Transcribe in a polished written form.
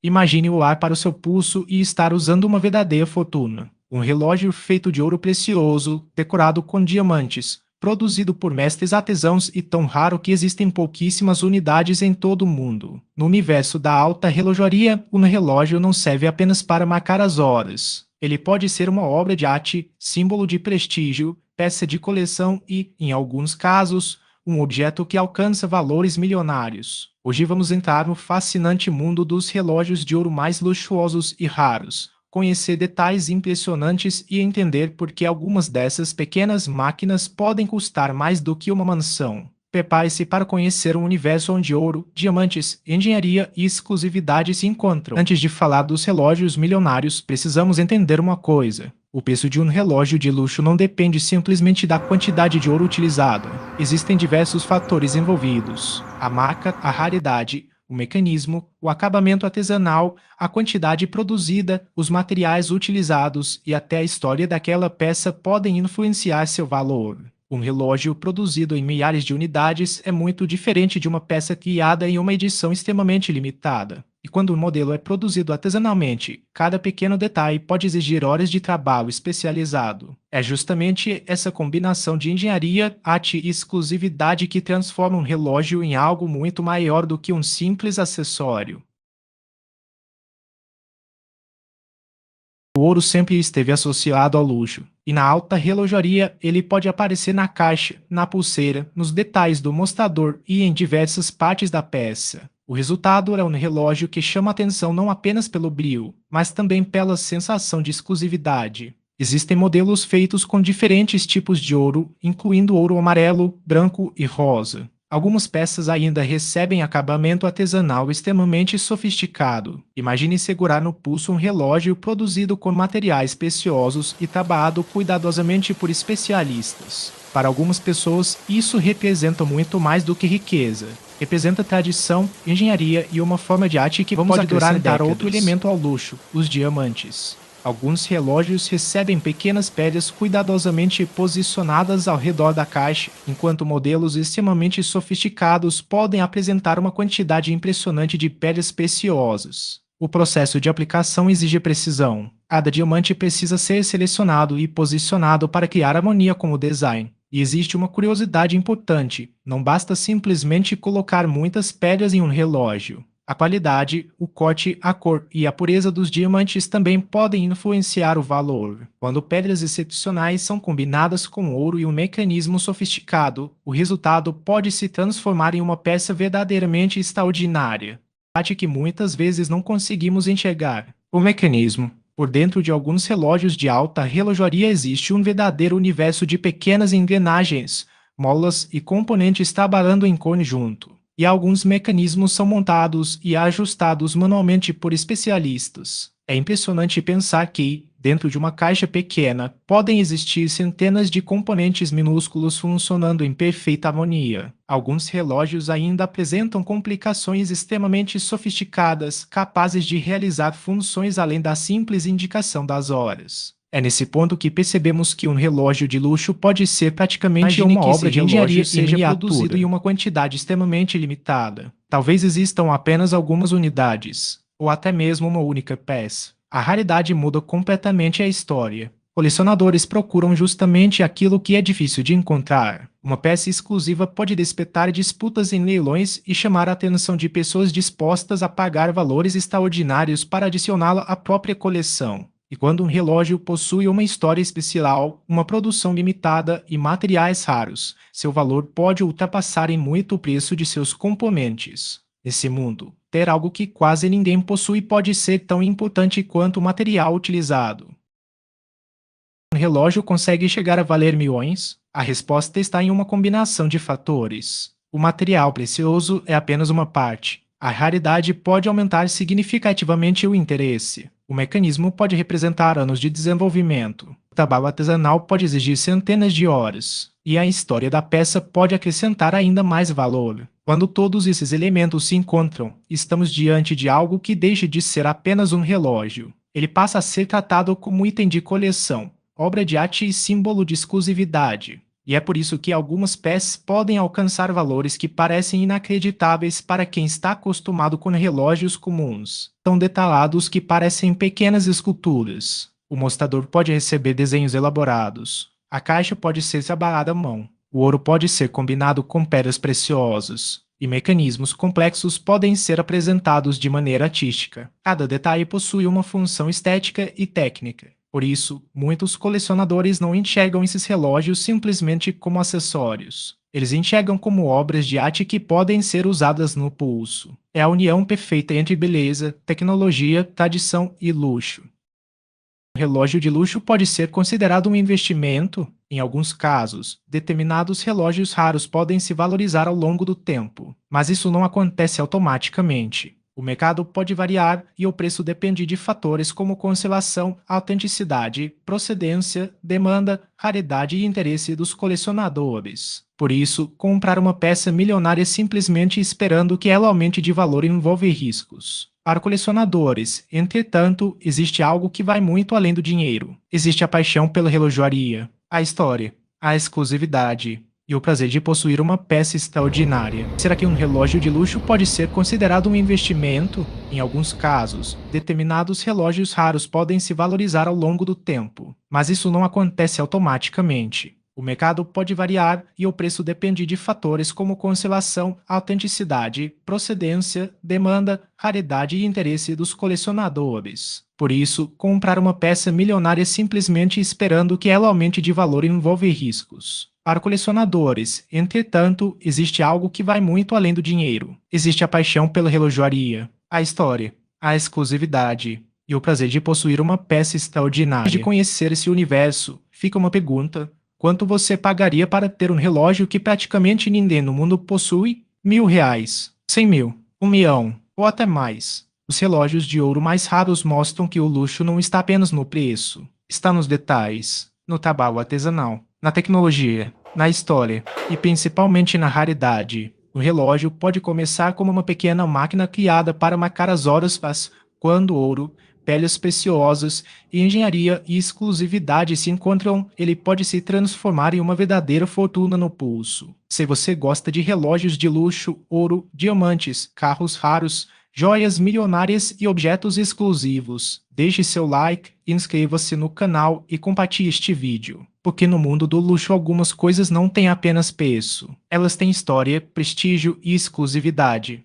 Imagine olhar para o seu pulso e estar usando uma verdadeira fortuna. Um relógio feito de ouro precioso, decorado com diamantes, produzido por mestres artesãos e tão raro que existem pouquíssimas unidades em todo o mundo. No universo da alta relojoaria, um relógio não serve apenas para marcar as horas. Ele pode ser uma obra de arte, símbolo de prestígio, peça de coleção e, em alguns casos, um objeto que alcança valores milionários. Hoje vamos entrar no fascinante mundo dos relógios de ouro mais luxuosos e raros, conhecer detalhes impressionantes e entender por que algumas dessas pequenas máquinas podem custar mais do que uma mansão. Prepare-se para conhecer um universo onde ouro, diamantes, engenharia e exclusividade se encontram. Antes de falar dos relógios milionários, precisamos entender uma coisa. O preço de um relógio de luxo não depende simplesmente da quantidade de ouro utilizada. Existem diversos fatores envolvidos: a marca, a raridade, o mecanismo, o acabamento artesanal, a quantidade produzida, os materiais utilizados e até a história daquela peça podem influenciar seu valor. Um relógio produzido em milhares de unidades é muito diferente de uma peça criada em uma edição extremamente limitada. E quando um modelo é produzido artesanalmente, cada pequeno detalhe pode exigir horas de trabalho especializado. É justamente essa combinação de engenharia, arte e exclusividade que transforma um relógio em algo muito maior do que um simples acessório. O ouro sempre esteve associado ao luxo, e na alta relojoaria ele pode aparecer na caixa, na pulseira, nos detalhes do mostrador e em diversas partes da peça. O resultado é um relógio que chama atenção não apenas pelo brilho, mas também pela sensação de exclusividade. Existem modelos feitos com diferentes tipos de ouro, incluindo ouro amarelo, branco e rosa. Algumas peças ainda recebem acabamento artesanal extremamente sofisticado. Imagine segurar no pulso um relógio produzido com materiais preciosos e trabalhado cuidadosamente por especialistas. Para algumas pessoas, isso representa muito mais do que riqueza. Representa tradição, engenharia e uma forma de arte que pode durar décadas. Outro elemento ao luxo, os diamantes. Alguns relógios recebem pequenas pedras cuidadosamente posicionadas ao redor da caixa, enquanto modelos extremamente sofisticados podem apresentar uma quantidade impressionante de pedras preciosas. O processo de aplicação exige precisão. Cada diamante precisa ser selecionado e posicionado para criar harmonia com o design. E existe uma curiosidade importante: não basta simplesmente colocar muitas pedras em um relógio. A qualidade, o corte, a cor e a pureza dos diamantes também podem influenciar o valor. Quando pedras excepcionais são combinadas com ouro e um mecanismo sofisticado, o resultado pode se transformar em uma peça verdadeiramente extraordinária. Parte que muitas vezes não conseguimos enxergar. O mecanismo. Por dentro de alguns relógios de alta relojoaria existe um verdadeiro universo de pequenas engrenagens, molas e componentes trabalhando em conjunto. E alguns mecanismos são montados e ajustados manualmente por especialistas. É impressionante pensar que, dentro de uma caixa pequena, podem existir centenas de componentes minúsculos funcionando em perfeita harmonia. Alguns relógios ainda apresentam complicações extremamente sofisticadas, capazes de realizar funções além da simples indicação das horas. É nesse ponto que percebemos que um relógio de luxo pode ser praticamente uma obra de engenharia seja produzido em uma quantidade extremamente limitada. Talvez existam apenas algumas unidades, ou até mesmo uma única peça. A raridade muda completamente a história. Colecionadores procuram justamente aquilo que é difícil de encontrar. Uma peça exclusiva pode despertar disputas em leilões e chamar a atenção de pessoas dispostas a pagar valores extraordinários para adicioná-la à própria coleção. E quando um relógio possui uma história especial, uma produção limitada e materiais raros, seu valor pode ultrapassar em muito o preço de seus componentes. Nesse mundo, ter algo que quase ninguém possui pode ser tão importante quanto o material utilizado. Um relógio consegue chegar a valer milhões? A resposta está em uma combinação de fatores. O material precioso é apenas uma parte. A raridade pode aumentar significativamente o interesse. O mecanismo pode representar anos de desenvolvimento. O trabalho artesanal pode exigir centenas de horas. E a história da peça pode acrescentar ainda mais valor. Quando todos esses elementos se encontram, estamos diante de algo que deixa de ser apenas um relógio. Ele passa a ser tratado como item de coleção, obra de arte e símbolo de exclusividade. E é por isso que algumas peças podem alcançar valores que parecem inacreditáveis para quem está acostumado com relógios comuns, tão detalhados que parecem pequenas esculturas. O mostrador pode receber desenhos elaborados. A caixa pode ser trabalhada à mão. O ouro pode ser combinado com pedras preciosas. E mecanismos complexos podem ser apresentados de maneira artística. Cada detalhe possui uma função estética e técnica. Por isso, muitos colecionadores não enxergam esses relógios simplesmente como acessórios. Eles enxergam como obras de arte que podem ser usadas no pulso. É a união perfeita entre beleza, tecnologia, tradição e luxo. Um relógio de luxo pode ser considerado um investimento. Em alguns casos, determinados relógios raros podem se valorizar ao longo do tempo, mas isso não acontece automaticamente. O mercado pode variar e o preço depende de fatores como conservação, autenticidade, procedência, demanda, raridade e interesse dos colecionadores. Por isso, comprar uma peça milionária simplesmente esperando que ela aumente de valor envolve riscos. Para colecionadores, entretanto, existe algo que vai muito além do dinheiro. Existe a paixão pela relojoaria, a história, a exclusividade e o prazer de possuir uma peça extraordinária. Será que um relógio de luxo pode ser considerado um investimento? Em alguns casos, determinados relógios raros podem se valorizar ao longo do tempo, mas isso não acontece automaticamente. O mercado pode variar e o preço depende de fatores como conservação, autenticidade, procedência, demanda, raridade e interesse dos colecionadores. Por isso, comprar uma peça milionária simplesmente esperando que ela aumente de valor envolve riscos. Para colecionadores, entretanto, existe algo que vai muito além do dinheiro. Existe a paixão pela relojoaria, a história, a exclusividade e o prazer de possuir uma peça extraordinária. Antes de conhecer esse universo, fica uma pergunta. Quanto você pagaria para ter um relógio que praticamente ninguém no mundo possui? R$ 1.000, 100.000, 1 milhão ou até mais. Os relógios de ouro mais raros mostram que o luxo não está apenas no preço, está nos detalhes, no trabalho artesanal, na tecnologia, na história e principalmente na raridade. O relógio pode começar como uma pequena máquina criada para marcar as horas, mas quando ouro, pedras preciosas e engenharia e exclusividade se encontram, ele pode se transformar em uma verdadeira fortuna no pulso. Se você gosta de relógios de luxo, ouro, diamantes, carros raros, joias milionárias e objetos exclusivos, deixe seu like, inscreva-se no canal e compartilhe este vídeo. Porque no mundo do luxo algumas coisas não têm apenas preço. Elas têm história, prestígio e exclusividade.